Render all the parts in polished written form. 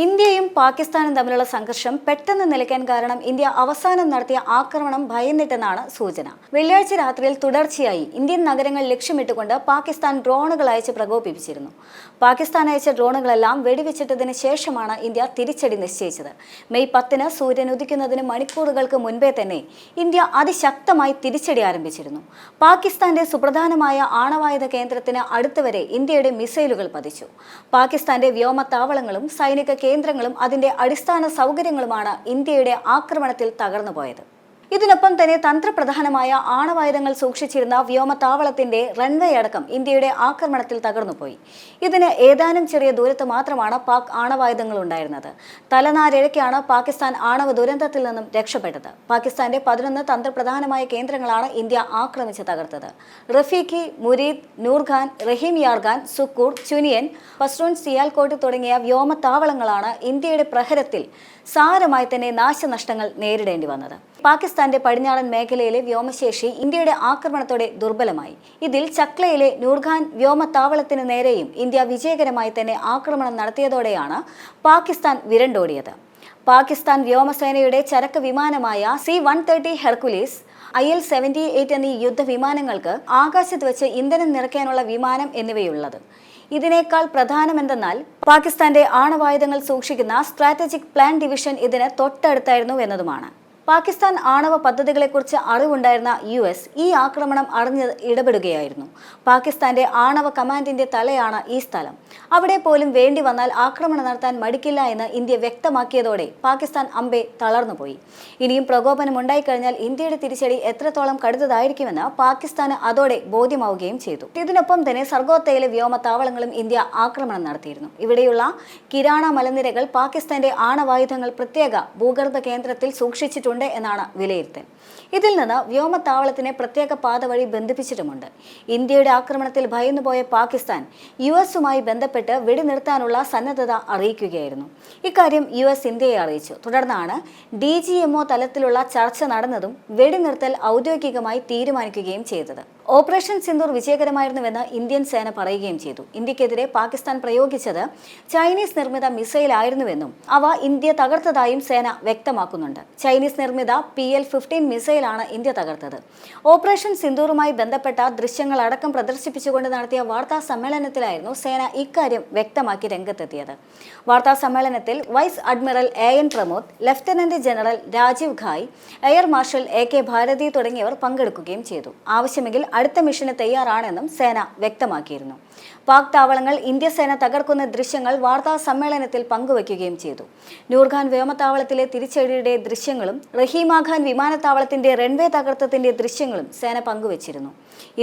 ഇന്ത്യയും പാകിസ്ഥാനും തമ്മിലുള്ള സംഘർഷം പെട്ടെന്ന് നിലയ്ക്കാൻ കാരണം ഇന്ത്യ അവസാനം നടത്തിയ ആക്രമണം ഭയന്നിട്ടെന്നാണ് സൂചന. വെള്ളിയാഴ്ച രാത്രിയിൽ തുടർച്ചയായി ഇന്ത്യൻ നഗരങ്ങൾ ലക്ഷ്യമിട്ടുകൊണ്ട് പാകിസ്ഥാൻ ഡ്രോണുകൾ അയച്ച് പ്രകോപിപ്പിച്ചിരുന്നു. പാകിസ്ഥാൻ അയച്ച ഡ്രോണുകളെല്ലാം വെടിവെച്ചിട്ടതിന് ശേഷമാണ് ഇന്ത്യ തിരിച്ചടി നിശ്ചയിച്ചത്. മെയ് 10 സൂര്യൻ ഉദിക്കുന്നതിന് മണിക്കൂറുകൾക്ക് മുൻപേ തന്നെ ഇന്ത്യ അതിശക്തമായി തിരിച്ചടി ആരംഭിച്ചിരുന്നു. പാകിസ്ഥാന്റെ സുപ്രധാനമായ ആണവായുധ കേന്ദ്രത്തിന് അടുത്തുവരെ ഇന്ത്യയുടെ മിസൈലുകൾ പതിച്ചു. പാകിസ്ഥാന്റെ വ്യോമത്താവളങ്ങളും സൈനിക കേന്ദ്രങ്ങളും അതിന്റെ അടിസ്ഥാന സൗകര്യങ്ങളുമാണ് ഇന്ത്യയുടെ ആക്രമണത്തിൽ തകർന്നുപോയത്. ഇതിനൊപ്പം തന്നെ തന്ത്രപ്രധാനമായ ആണവായുധങ്ങൾ സൂക്ഷിച്ചിരുന്ന വ്യോമത്താവളത്തിന്റെ റൺവേ അടക്കം ഇന്ത്യയുടെ ആക്രമണത്തിൽ തകർന്നുപോയി. ഇതിന് ഏതാനും ചെറിയ ദൂരത്ത് മാത്രമാണ് പാക് ആണവായുധങ്ങൾ ഉണ്ടായിരുന്നത്. തലനാരിഴയ്ക്കാണ് പാകിസ്ഥാൻ ആണവ ദുരന്തത്തിൽ നിന്നും രക്ഷപ്പെട്ടത്. പാകിസ്ഥാന്റെ 11 തന്ത്രപ്രധാനമായ കേന്ദ്രങ്ങളാണ് ഇന്ത്യ ആക്രമിച്ച് തകർത്തത്. റഫീഖി, മുരീദ്, നൂർഖാൻ, റഹീം യാർഖാൻ, സുക്കൂർ, ചുനിയൻ, പസ്തൂൺ, സിയാൽകോട്ട് തുടങ്ങിയ വ്യോമത്താവളങ്ങളാണ് ഇന്ത്യയുടെ പ്രഹരത്തിൽ സാരമായി തന്നെ നാശനഷ്ടങ്ങൾ നേരിടേണ്ടി വന്നത്. പാകിസ്ഥാന്റെ പടിഞ്ഞാറൻ മേഖലയിലെ വ്യോമശേഷി ഇന്ത്യയുടെ ആക്രമണത്തോടെ ദുർബലമായി. ഇതിൽ ചക്ലയിലെ നൂർഖാൻ വ്യോമത്താവളത്തിന് നേരെയും ഇന്ത്യ വിജയകരമായി തന്നെ ആക്രമണം നടത്തിയതോടെയാണ് പാകിസ്ഥാൻ വിരണ്ടോടിയത്. പാകിസ്ഥാൻ വ്യോമസേനയുടെ ചരക്ക് വിമാനമായ C-130 ഹെർക്കുലീസ്, IL-78 എന്നീ യുദ്ധവിമാനങ്ങൾക്ക് ആകാശത്ത് വെച്ച് ഇന്ധനം നിറയ്ക്കാനുള്ള വിമാനം എന്നിവയുള്ളത്. ഇതിനേക്കാൾ പ്രധാനമെന്തെന്നാൽ പാകിസ്ഥാന്റെ ആണവായുധങ്ങൾ സൂക്ഷിക്കുന്ന സ്ട്രാറ്റജിക് പ്ലാൻ ഡിവിഷൻ ഇതിന് തൊട്ടടുത്തായിരുന്നു എന്നതുമാണ്. പാകിസ്ഥാൻ ആണവ പദ്ധതികളെക്കുറിച്ച് അറിവുണ്ടായിരുന്ന US ഈ ആക്രമണം അറിഞ്ഞ് ഇടപെടുകയായിരുന്നു. പാകിസ്ഥാന്റെ ആണവ കമാൻഡിന്റെ തലയാണ് ഈ സ്ഥലം. അവിടെ പോലും വേണ്ടി വന്നാൽ ആക്രമണം നടത്താൻ മടിക്കില്ല എന്ന് ഇന്ത്യ വ്യക്തമാക്കിയതോടെ പാകിസ്ഥാൻ അമ്പെ തളർന്നുപോയി. ഇനിയും പ്രകോപനം ഉണ്ടായിക്കഴിഞ്ഞാൽ ഇന്ത്യയുടെ തിരിച്ചടി എത്രത്തോളം കടുത്തതായിരിക്കുമെന്ന് പാകിസ്ഥാന് അതോടെ ബോധ്യമാവുകയും ചെയ്തു. ഇതിനൊപ്പം തന്നെ സർഗോത്തയിലെ വ്യോമത്താവളങ്ങളും ഇന്ത്യ ആക്രമണം നടത്തിയിരുന്നു. ഇവിടെയുള്ള കിരാണ മലനിരകൾ പാകിസ്ഥാന്റെ ആണവായുധങ്ങൾ പ്രത്യേക ഭൂഗർഭ കേന്ദ്രത്തിൽ സൂക്ഷിച്ചിട്ടുണ്ട് എന്നാണ് വിലയിരുത്തൽ. ഇതിൽ നിന്ന് വ്യോമത്താവളത്തിനെ പ്രത്യേക പാത വഴി ബന്ധിപ്പിച്ചിട്ടുമുണ്ട്. ഇന്ത്യയുടെ ആക്രമണത്തിൽ ഭയന്നുപോയ പാകിസ്ഥാൻ US ബന്ധപ്പെട്ട് വെടിനിർത്താനുള്ള സന്നദ്ധത അറിയിക്കുകയായിരുന്നു. ഇക്കാര്യം US ഇന്ത്യയെ അറിയിച്ചു. തുടർന്നാണ് DGMO തലത്തിലുള്ള ചർച്ച നടന്നതും വെടിനിർത്തൽ ഔദ്യോഗികമായി തീരുമാനിക്കുകയും ചെയ്തത്. ഓപ്പറേഷൻ സിന്ദൂർ വിജയകരമായിരുന്നുവെന്ന് ഇന്ത്യൻ സേന പറയുകയും ചെയ്തു. ഇന്ത്യക്കെതിരെ പാകിസ്ഥാൻ പ്രയോഗിച്ചത് ചൈനീസ് നിർമ്മിത മിസൈൽ ആയിരുന്നുവെന്നും അവ ഇന്ത്യ തകർത്തതായും സേന വ്യക്തമാക്കുന്നുണ്ട്. ചൈനീസ് നിർമ്മിത PL-15 മിസൈലാണ് ഇന്ത്യ തകർത്തത്. ഓപ്പറേഷൻ സിന്ദൂറുമായി ബന്ധപ്പെട്ട ദൃശ്യങ്ങൾ അടക്കം പ്രദർശിപ്പിച്ചുകൊണ്ട് നടത്തിയ വാർത്താ സമ്മേളനത്തിലായിരുന്നു സേന ഇക്കാര്യം വ്യക്തമാക്കി രംഗത്തെത്തിയത്. വാർത്താ സമ്മേളനത്തിൽ vice admiral AN Pramod, lieutenant general Rajeev Ghai, air marshal AK Bharti തുടങ്ങിയവർ പങ്കെടുക്കുകയും ചെയ്തു. ആവശ്യമെങ്കിൽ അടുത്ത മിഷന് തയ്യാറാണെന്നും സേന വ്യക്തമാക്കിയിരുന്നു. പാക് താവളങ്ങൾ ഇന്ത്യ സേന തകർക്കുന്ന ദൃശ്യങ്ങൾ വാർത്താ സമ്മേളനത്തിൽ പങ്കുവയ്ക്കുകയും ചെയ്തു. നൂർഖാൻ വ്യോമത്താവളത്തിലെ തിരിച്ചടിയുടെ ദൃശ്യങ്ങളും റഹീമാഖാൻ വിമാനത്താവളത്തിന്റെ റൺവേ തകർത്തതിന്റെ ദൃശ്യങ്ങളും സേന പങ്കുവച്ചിരുന്നു.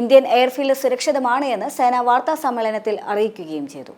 ഇന്ത്യൻ എയർഫീൽഡ് സുരക്ഷിതമാണ് എന്ന് സേന വാർത്താ സമ്മേളനത്തിൽ അറിയിക്കുകയും ചെയ്തു.